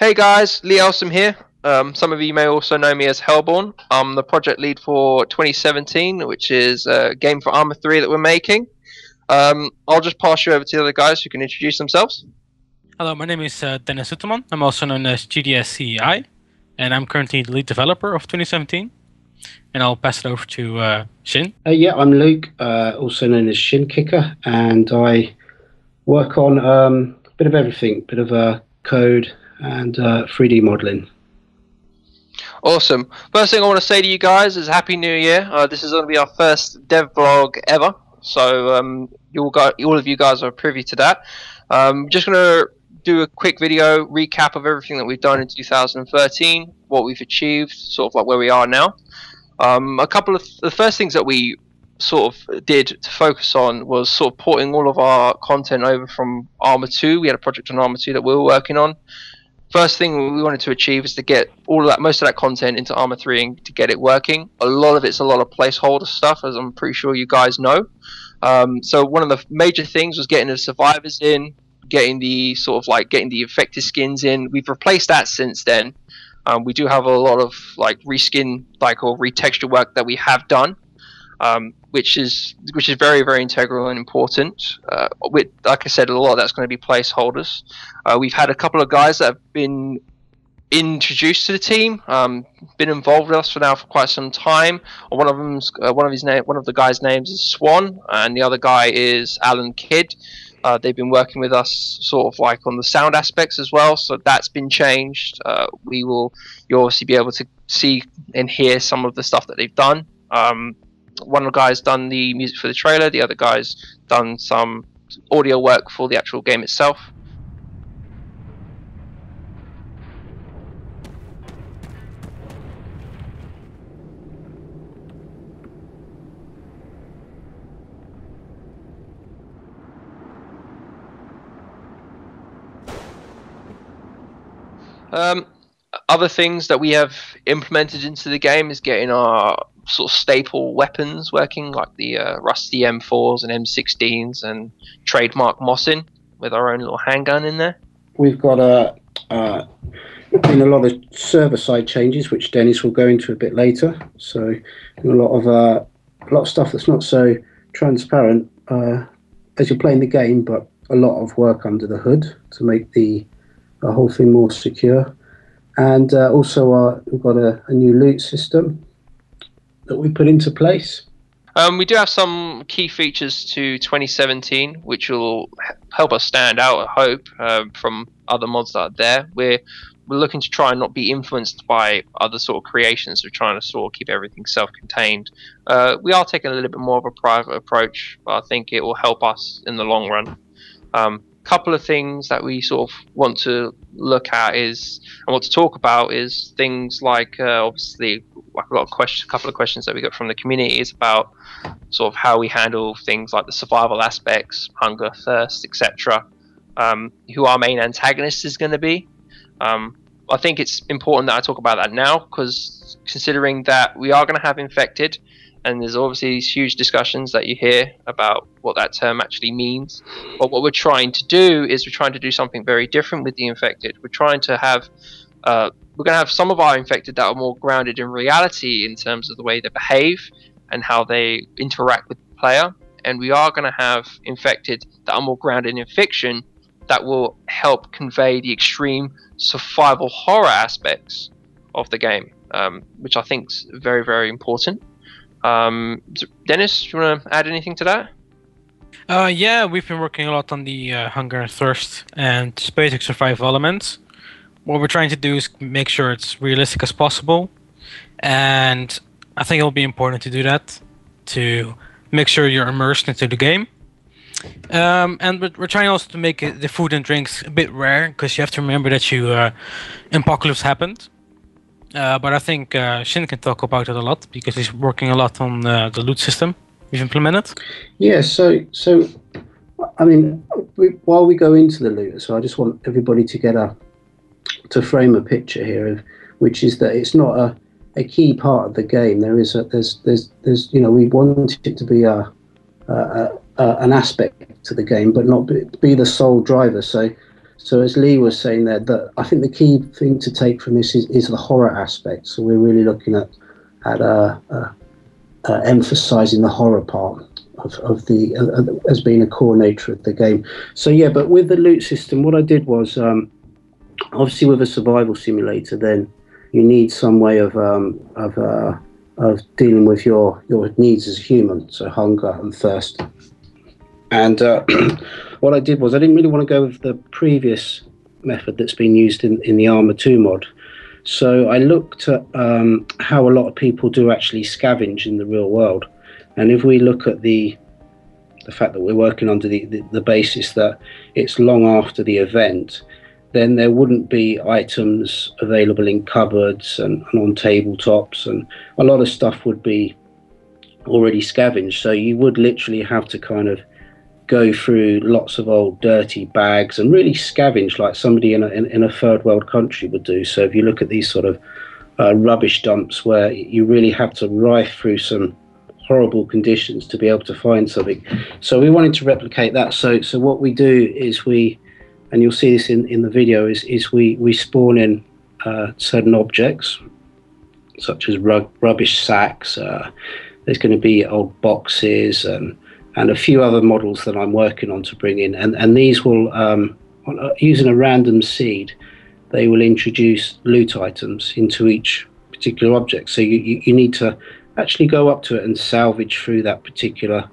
Hey guys, Lee Elsom here. Some of you may also know me as Hellborn. I'm the project lead for 2017, which is a game for ArmA2 that we're making. I'll just pass you over to the other guys who can introduce themselves. Hello, my name is Dennis Uterman. I'm also known as GDS CEI, and I'm currently the lead developer of 2017. And I'll pass it over to Shin. Yeah, I'm Luke, also known as Shin Kicker, and I work on a bit of everything, bit of code and 3D modeling. Awesome. First thing I want to say to you guys is Happy New Year. This is going to be our first Devblog ever, so all of you guys are privy to that. Just going to do a quick video recap of everything that we've done in 2013, what we've achieved, sort of like where we are now. A couple of the first things that we sort of did to focus on was sort of porting all of our content over from ArmA2. We had a project on ArmA2 that we were working on. First thing we wanted to achieve is to get most of that content into ArmA3 and to get it working. A lot of it's a lot of placeholder stuff, as I'm pretty sure you guys know. So one of the major things was getting the survivors in, getting the infected skins in. We've replaced that since then. We do have a lot of reskin or retexture work that we have done, which is very, very integral and important. Like I said, a lot of that's going to be placeholders. We've had a couple of guys that have been introduced to the team, been involved with us for quite some time. One of the guys' names is Swan, and the other guy is Alan Kidd. They've been working with us sort of like on the sound aspects as well, so that's been changed. You'll obviously be able to see and hear some of the stuff that they've done. One of the guys done the music for the trailer, the other guy's done some audio work for the actual game itself. Other things that we have implemented into the game is getting our sort of staple weapons working, like the rusty M4s and M16s and trademark Mosin with our own little handgun in there. We've got been a lot of server-side changes, which Dennis will go into a bit later. So a lot of stuff that's not so transparent as you're playing the game, but a lot of work under the hood to make the whole thing more secure. And also we've got a new loot system that we put into place. We do have some key features to 2017 which will help us stand out, I hope, from other mods that are there. We're looking to try and not be influenced by other sort of creations. We're trying to sort of keep everything self-contained. We are taking a little bit more of a private approach, but I think it will help us in the long run. Couple of things that we sort of want to look at and want to talk about is things like obviously like a couple of questions that we got from the community is about sort of how we handle things like the survival aspects, hunger, thirst, etc. Who our main antagonist is going to be. I think it's important that I talk about that now, because considering that we are going to have infected, and there's obviously these huge discussions that you hear about what that term actually means. But what we're trying to do is we're trying to do something very different with the infected. We're trying to have, we're going to have some of our infected that are more grounded in reality in terms of the way they behave and how they interact with the player. And we are going to have infected that are more grounded in fiction that will help convey the extreme survival horror aspects of the game, which I think is very, very important. Dennis, do you want to add anything to that? Yeah, we've been working a lot on the hunger and thirst and just basic survival elements. What we're trying to do is make sure it's realistic as possible, and I think it'll be important to do that to make sure you're immersed into the game. And we're trying also to make the food and drinks a bit rare, because you have to remember that apocalypse happened. But I think Shin can talk about it a lot, because he's working a lot on the loot system we've implemented. Yeah, so I mean, while we go into the loot, so I just want everybody to frame a picture here, which is that it's not a key part of the game. There's we want it to be an aspect to the game, but not be the sole driver. So So as Lee was saying there, that I think the key thing to take from this is the horror aspect. So we're really looking at emphasising the horror part of the as being a core nature of the game. So yeah, but with the loot system, what I did was obviously with a survival simulator, then you need some way of dealing with your needs as a human, so hunger and thirst. And what I did was I didn't really want to go with the previous method that's been used in the ArmA2 mod. So I looked at how a lot of people do actually scavenge in the real world. And if we look at the fact that we're working under the basis that it's long after the event, then there wouldn't be items available in cupboards and on tabletops, and a lot of stuff would be already scavenged. So you would literally have to kind of go through lots of old dirty bags and really scavenge like somebody in a third world country would do. So if you look at these sort of rubbish dumps where you really have to rife through some horrible conditions to be able to find something. So we wanted to replicate that. So what we do is and you'll see this in the video, is we spawn in certain objects such as rubbish sacks. There's going to be old boxes and a few other models that I'm working on to bring in, and these will using a random seed, they will introduce loot items into each particular object. So you need to actually go up to it and salvage through that particular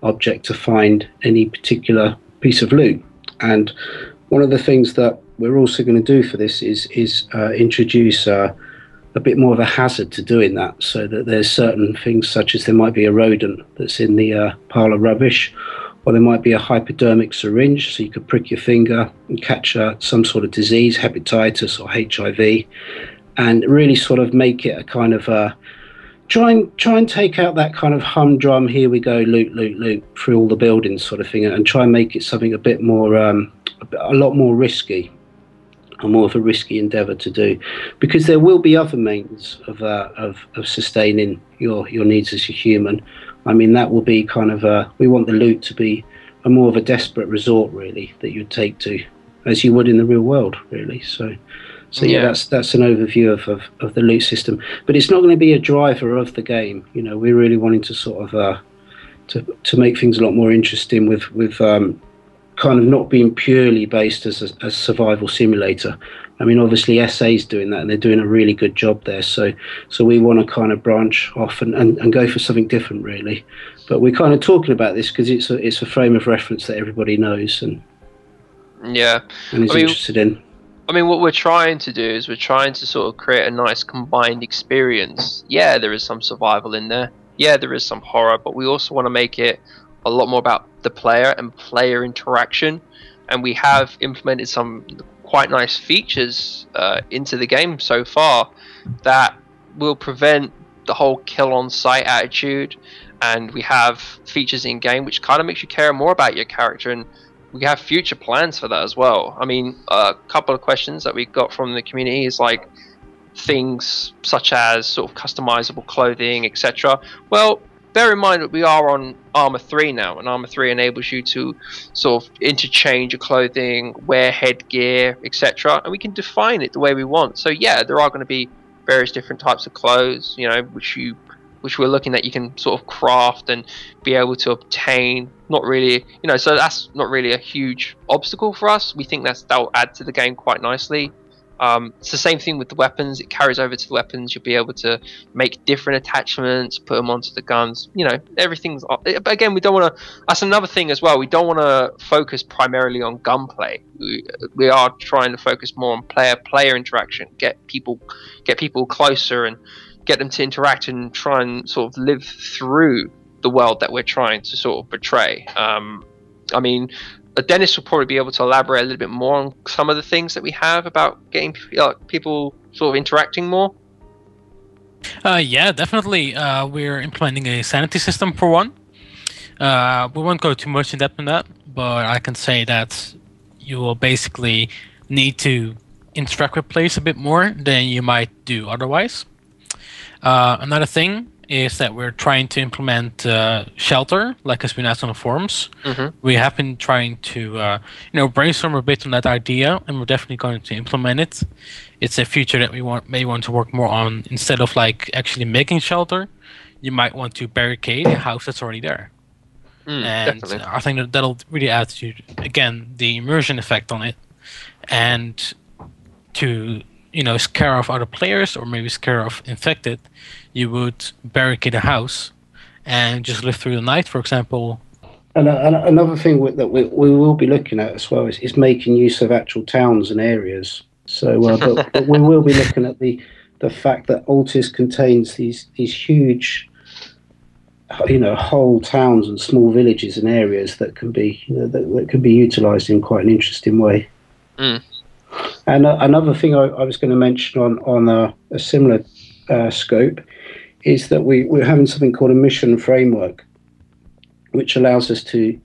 object to find any particular piece of loot. And one of the things that we're also going to do for this is introduce a bit more of a hazard to doing that, so that there's certain things such as there might be a rodent that's in the pile of rubbish, or there might be a hypodermic syringe, so you could prick your finger and catch some sort of disease, hepatitis or HIV, and really sort of make it a kind of try and take out that kind of humdrum, here we go, loot through all the buildings sort of thing, and try and make it something a bit more, a lot more risky, and more of a risky endeavour to do, because there will be other means of sustaining your needs as a human. I mean, that will be kind of we want the loot to be a more of a desperate resort, really, that you'd take to, as you would in the real world, really. So yeah, that's an overview of the loot system, but it's not going to be a driver of the game. You know, we're really wanting to sort of to make things a lot more interesting with kind of not being purely based as a survival simulator. I mean, obviously SA's doing that, and they're doing a really good job there. So we want to kind of branch off and go for something different, really. But we're kind of talking about this because it's a frame of reference that everybody knows and is interested in. I mean, what we're trying to do is we're trying to sort of create a nice combined experience. Yeah, there is some survival in there. Yeah, there is some horror, but we also want to make it a lot more about the player and player interaction. And we have implemented some quite nice features into the game so far that will prevent the whole kill on sight attitude. And we have features in game which kind of makes you care more about your character, and we have future plans for that as well. I mean, a couple of questions that we got from the community is like things such as sort of customizable clothing, etc. Well, bear in mind that we are on ArmA3 now, and ArmA3 enables you to sort of interchange your clothing, wear headgear, etc., and we can define it the way we want. So yeah, there are going to be various different types of clothes, you know, which we're looking at you can sort of craft and be able to obtain. Not really, you know, so that's not really a huge obstacle for us. We think that'll add to the game quite nicely. It's the same thing with the weapons. It carries over to the weapons. You'll be able to make different attachments, put them onto the guns. You know, everything's. But again, we don't want to. That's another thing as well. We don't want to focus primarily on gunplay. We are trying to focus more on player interaction. Get people closer and get them to interact and try and sort of live through the world that we're trying to sort of portray. I mean, Dennis will probably be able to elaborate a little bit more on some of the things that we have about getting people sort of interacting more. Yeah, definitely. We're implementing a sanity system for one. We won't go too much in depth on that, but I can say that you will basically need to interact with players a bit more than you might do otherwise. Another thing is that we're trying to implement shelter, like has been asked on the forums. We have been trying to, brainstorm a bit on that idea, and we're definitely going to implement it. It's a feature that we may want to work more on. Instead of like actually making shelter, you might want to barricade a house that's already there. And Definitely. I think that'll really add to, again, the immersion effect on it, and to scare off other players or maybe scare off infected, you would barricade a house and just live through the night, for example. And another thing that we will be looking at as well is making use of actual towns and areas. So, but we will be looking at the fact that Altis contains these huge, whole towns and small villages and areas that can be that can be utilised in quite an interesting way. And another thing I was going to mention on a similar scope is that we're having something called a mission framework, which allows us to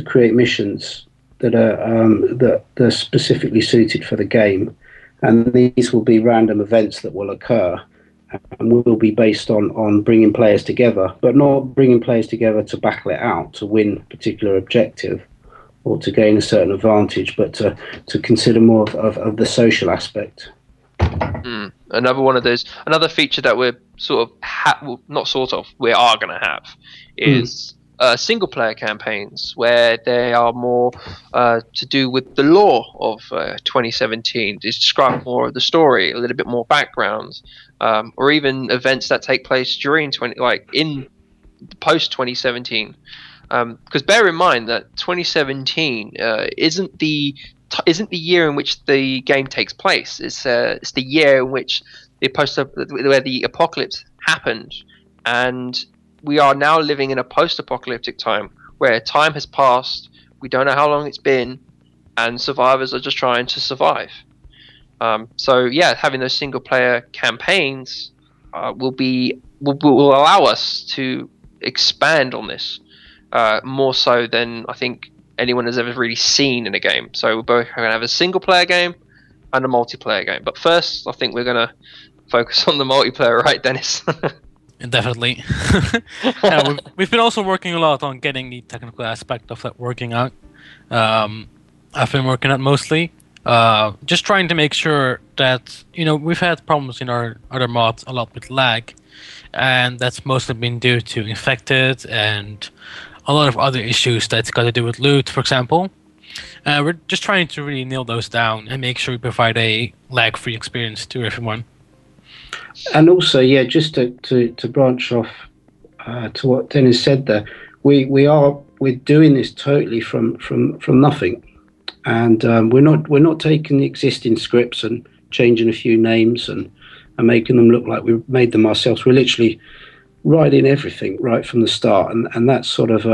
create missions that are specifically suited for the game, and these will be random events that will occur, and will be based on bringing players together, but not bringing players together to battle it out to win a particular objective or to gain a certain advantage, but to consider more of the social aspect. Another feature that we're we are going to have is single player campaigns, where they are more to do with the lore of 2017, to describe more of the story, a little bit more background, or even events that take place during in post 2017. Because bear in mind that 2017 isn't the year in which the game takes place. It's the year in which where the apocalypse happened, and we are now living in a post-apocalyptic time where time has passed. We don't know how long it's been, and survivors are just trying to survive. So yeah, having those single-player campaigns will allow us to expand on this. More so than I think anyone has ever really seen in a game. So we're both going to have a single player game and a multiplayer game. But first, I think we're going to focus on the multiplayer, right, Dennis? Definitely. We've been also working a lot on getting the technical aspect of that working out. I've been working on mostly. Just trying to make sure that, we've had problems in our other mods a lot with lag. And that's mostly been due to infected and a lot of other issues that's got to do with loot, for example. We're just trying to really nail those down and make sure we provide a lag-free experience to everyone. And also, yeah, just to branch off to what Dennis said there, we're doing this totally from nothing, and we're not taking the existing scripts and changing a few names and making them look like we've made them ourselves. We're literally writing everything right from the start, and that sort of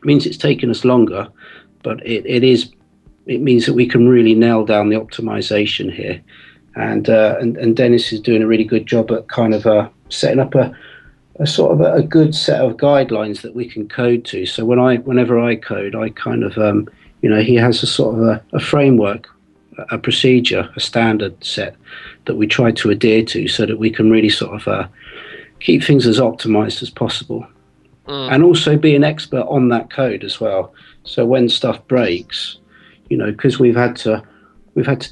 means it's taken us longer, but it means that we can really nail down the optimization here, and Dennis is doing a really good job at kind of setting up a sort of a good set of guidelines that we can code to. So whenever I code, I kind of he has a sort of a framework, a procedure, a standard set that we try to adhere to, so that we can really sort of keep things as optimized as possible, and also be an expert on that code as well. So when stuff breaks, because we've had to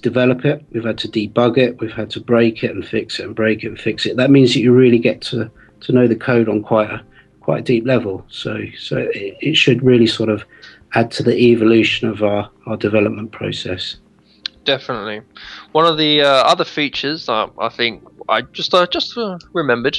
develop it, we've had to debug it, we've had to break it and fix it and break it and fix it. That means that you really get to know the code on quite a deep level. So it should really sort of add to the evolution of our development process. Definitely. One of the other features I think I just remembered,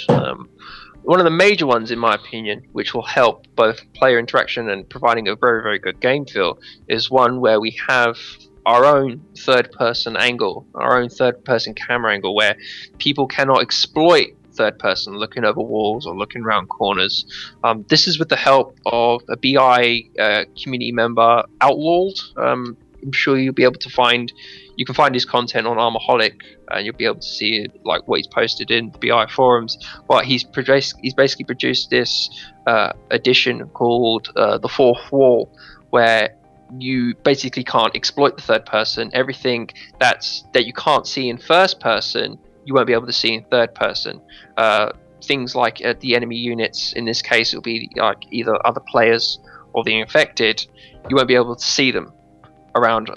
one of the major ones in my opinion, which will help both player interaction and providing a very, very good game feel, is one where we have our own third-person angle, our own third-person camera angle, where people cannot exploit third-person looking over walls or looking around corners. This is with the help of a BI community member, Outlawed. I'm sure you'll be able to find his content on ArmAholic, and you'll be able to see like what he's posted in BI forums. But he's basically produced this edition called the Fourth Wall, where you basically can't exploit the third person. Everything that you can't see in first person, you won't be able to see in third person. things like the enemy units. In this case, it'll be like either other players or the infected. You won't be able to see them around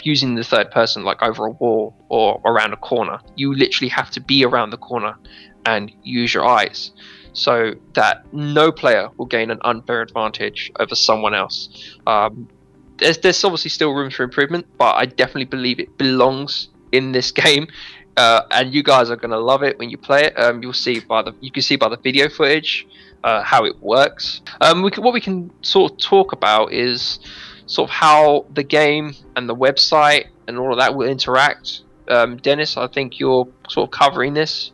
using the third person, like over a wall or around a corner. You literally have to be around the corner and use your eyes, so that no player will gain an unfair advantage over someone else. There's obviously still room for improvement, but I definitely believe it belongs in this game, and you guys are gonna love it when you play it. You can see by the video footage how it works. What we can sort of talk about is sort of how the game and the website and all of that will interact. Dennis, I think you're sort of covering this.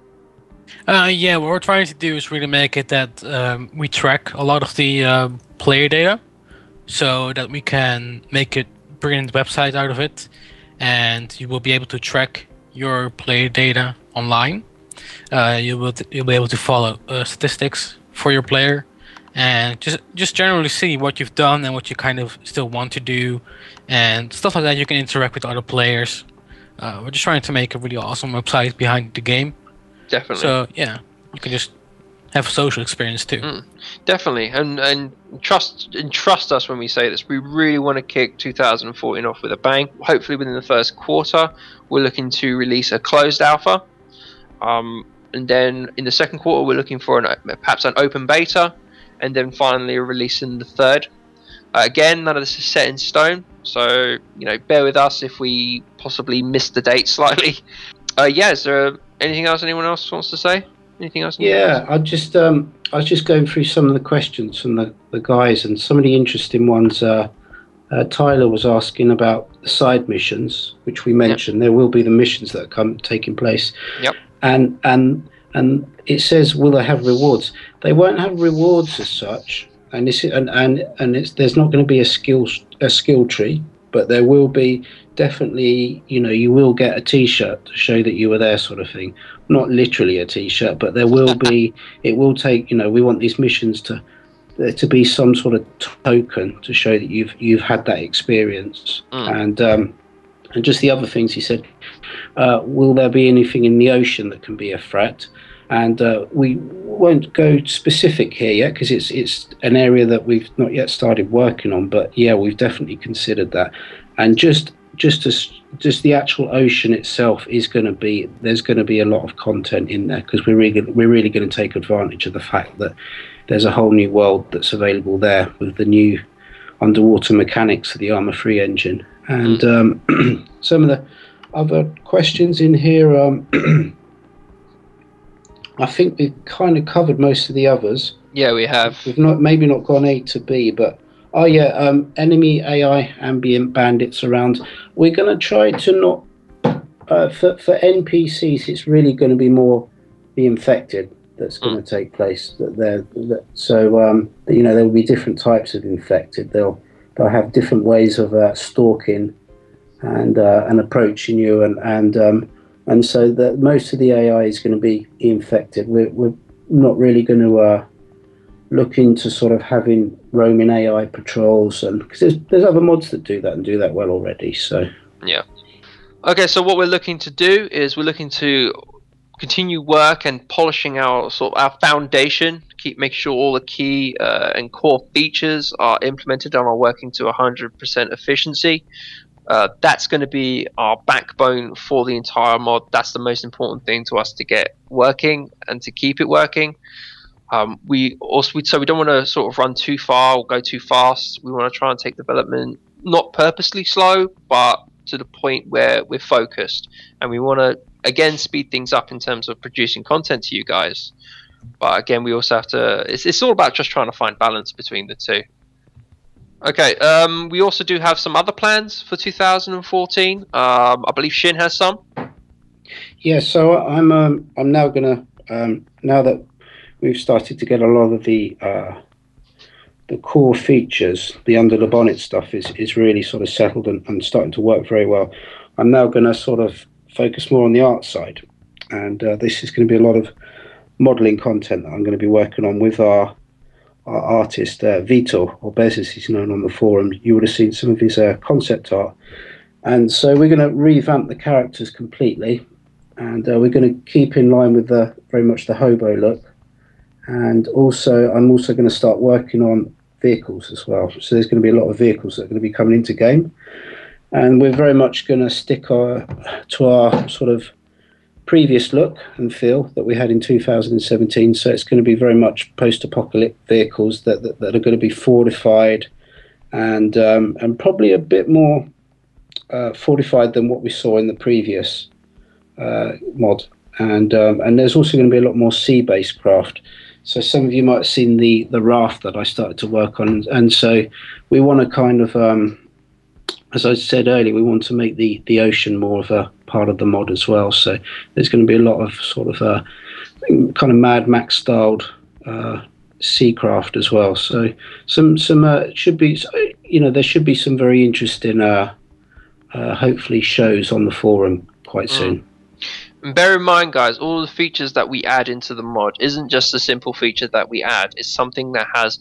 Yeah, what we're trying to do is really make it that we track a lot of the player data, so that we can make it brilliant website out of it, and you will be able to track your player data online. You'll be able to follow statistics for your player, and just generally see what you've done and what you kind of still want to do, and stuff like that. You can interact with other players. We're just trying to make a really awesome website behind the game. Definitely. So yeah, you can just have a social experience too. Definitely, and trust us when we say this. We really want to kick 2014 off with a bang. Hopefully, within the first quarter, we're looking to release a closed alpha, and then in the second quarter, we're looking for perhaps an open beta, and then finally a release in the third. Again, none of this is set in stone, so bear with us if we possibly miss the date slightly. Is there anything else anyone else wants to say? Anything else? Yeah, I was just going through some of the questions from the guys, and some of the interesting ones. Tyler was asking about the side missions, which we mentioned. Yep. There will be the missions that are taking place. Yep. And it says, will they have rewards? They won't have rewards as such, and there's not going to be a skill tree, but there will be definitely, you will get a T-shirt to show that you were there, sort of thing. Not literally a T-shirt, but there will be. It will take. We want these missions to be some sort of token to show that you've had that experience. And just the other things he said. Will there be anything in the ocean that can be a threat? And we won't go specific here yet because it's an area that we've not yet started working on. But yeah, we've definitely considered that. And just the actual ocean itself there's going to be a lot of content in there, because we're really going to take advantage of the fact that there's a whole new world that's available there with the new underwater mechanics of the ArmA3 engine. And some of the other questions in here, I think we've kind of covered most of the others. Yeah, we have. We've maybe not gone A to B, but enemy AI ambient bandits around. We're going to try to not for NPCs. It's really going to be more the infected that's going to take place. There will be different types of infected. They'll have different ways of stalking and approaching you, and so that most of the AI is going to be infected. We're not really going to look into sort of having roaming AI patrols, and because there's other mods that do that and do that well already. So yeah. Okay, so what we're looking to do is we're looking to continue work and polishing our foundation, make sure all the key and core features are implemented and are working to 100% efficiency. That's going to be our backbone for the entire mod. That's the most important thing to us to get working and to keep it working. We don't want to sort of run too far or go too fast. We want to try and take development not purposely slow, but to the point where we're focused, and we want to again speed things up in terms of producing content to you guys. But again, we also have to. It's all about just trying to find balance between the two. Okay. We also do have some other plans for 2014. I believe Shin has some. Yeah. So I'm now gonna now that we've started to get a lot of the core features, the under the bonnet stuff is really sort of settled and starting to work very well. I'm now going to sort of focus more on the art side, and this is going to be a lot of modelling content that I'm going to be working on with our artist Vitor, or Bez as he's known on the forum. You would have seen some of his concept art, and so we're going to revamp the characters completely, and we're going to keep in line with very much the hobo look. And also, I'm also going to start working on vehicles as well. So there's going to be a lot of vehicles that are going to be coming into game, and we're very much going to stick to our sort of previous look and feel that we had in 2017. So it's going to be very much post-apocalyptic vehicles that are going to be fortified, and probably a bit more fortified than what we saw in the previous mod. And there's also going to be a lot more sea-based craft. So some of you might have seen the raft that I started to work on, and so we want to kind of, as I said earlier, we want to make the ocean more of a part of the mod as well. So there's going to be a lot of sort of kind of Mad Max styled seacraft as well. So some should be, there should be some very interesting, hopefully, shows on the forum quite soon. And bear in mind, guys, all the features that we add into the mod isn't just a simple feature that we add. It's something that has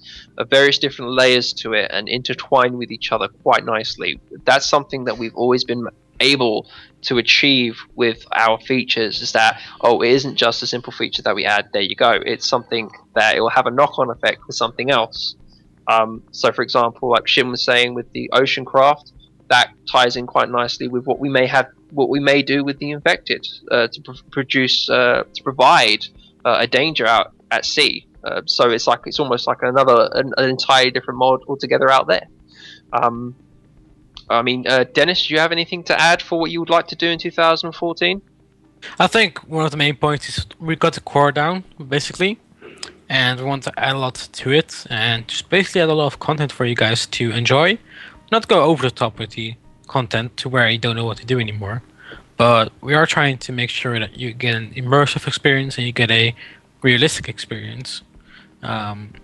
various different layers to it and intertwine with each other quite nicely. That's something that we've always been able to achieve with our features, is that, it isn't just a simple feature that we add, there you go. It's something that it will have a knock-on effect with something else. So, for example, like Shin was saying with the ocean craft, that ties in quite nicely with what we may do with the infected to provide a danger out at sea. So it's almost like an entirely different mod altogether out there. Dennis, do you have anything to add for what you would like to do in 2014? I think one of the main points is we got the core down, basically, and we want to add a lot to it, and just basically add a lot of content for you guys to enjoy. Not go over the top with the content to where you don't know what to do anymore, but we are trying to make sure that you get an immersive experience and you get a realistic experience, and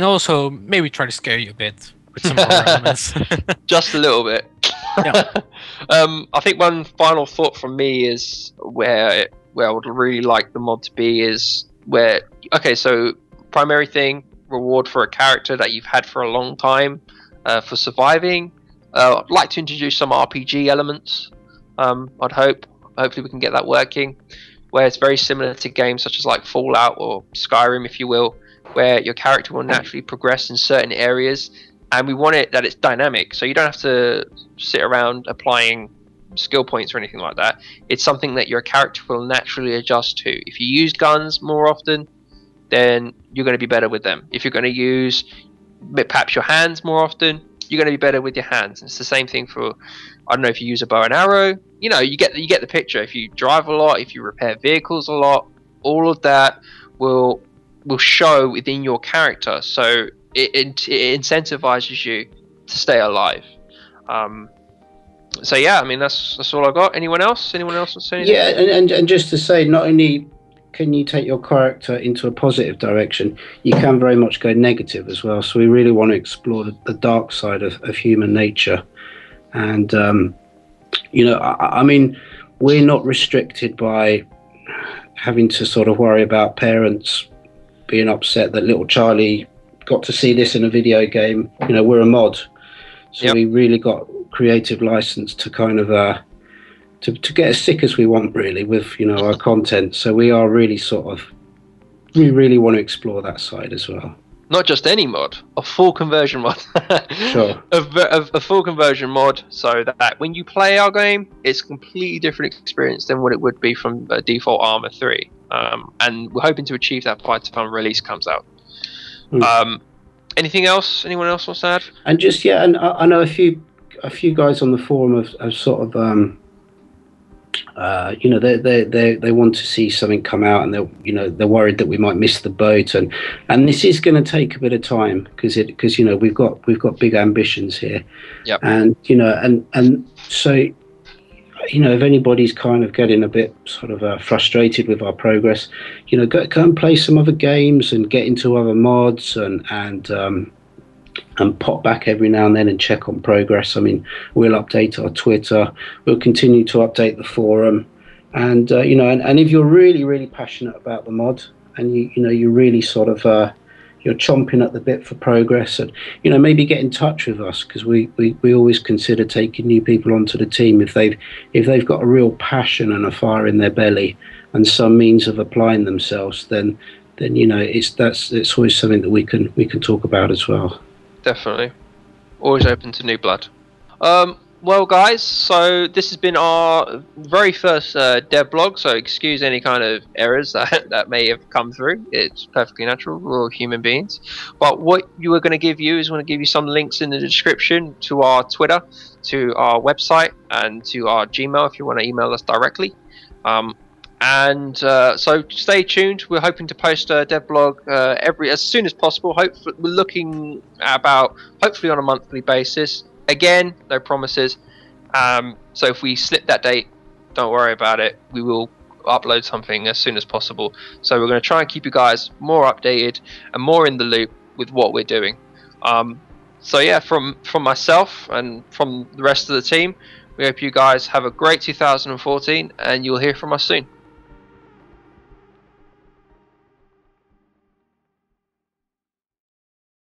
also maybe try to scare you a bit with some horror elements. Just a little bit. Yeah. I think one final thought from me is where I would really like the mod to be is where, okay, so primary thing, reward for a character that you've had for a long time. For surviving, I'd like to introduce some RPG elements. Hopefully we can get that working, where it's very similar to games such as like Fallout or Skyrim, if you will, where your character will naturally progress in certain areas, and we want it that it's dynamic, so you don't have to sit around applying skill points or anything like that. It's something that your character will naturally adjust to. If you use guns more often, then you're going to be better with them. If you're going to use perhaps your hands more often, you're going to be better with your hands. And it's the same thing for, I don't know, if you use a bow and arrow, you get the picture. If you drive a lot, if you repair vehicles a lot, all of that will show within your character, so it incentivizes you to stay alive. So yeah, I mean that's all I got. Anyone else want to say anything? Yeah, and just to say, not only can you take your character into a positive direction, you can very much go negative as well. So we really want to explore the dark side of human nature. And, I mean, we're not restricted by having to sort of worry about parents being upset that little Charlie got to see this in a video game. We're a mod. So Yep. We really got creative license to kind of to get as sick as we want, really, with our content. So we are really we really want to explore that side as well. Not just any mod, a full conversion mod. Sure. A full conversion mod, so that when you play our game, it's a completely different experience than what it would be from default ArmA 3. And we're hoping to achieve that by the time release comes out. Anything else? Anyone else wants to add? And just and I know a few guys on the forum have sort of they want to see something come out, and they're worried that we might miss the boat, and this is going to take a bit of time because we've got big ambitions here. Yep. And so if anybody's kind of getting a bit sort of frustrated with our progress, go and play some other games and get into other mods and pop back every now and then and check on progress. I mean, we'll update our Twitter, we'll continue to update the forum, and and if you're really, really passionate about the mod, and you're really sort of you're chomping at the bit for progress, and maybe get in touch with us, because we always consider taking new people onto the team if they've got a real passion and a fire in their belly and some means of applying themselves, then then it's always something that we can talk about as well. Definitely, always open to new blood. Well, guys, so this has been our very first devblog, so excuse any kind of errors that may have come through. It's perfectly natural. We're all human beings. But what you are going to give you is we're going to give you some links in the description to our Twitter, to our website, and to our Gmail if you want to email us directly. So stay tuned. We're hoping to post a devblog as soon as possible. Hopefully, we're looking at hopefully on a monthly basis. Again, no promises. So if we slip that date, don't worry about it. We will upload something as soon as possible. So we're going to try and keep you guys more updated and more in the loop with what we're doing. So yeah, from myself and from the rest of the team, we hope you guys have a great 2014, and you'll hear from us soon.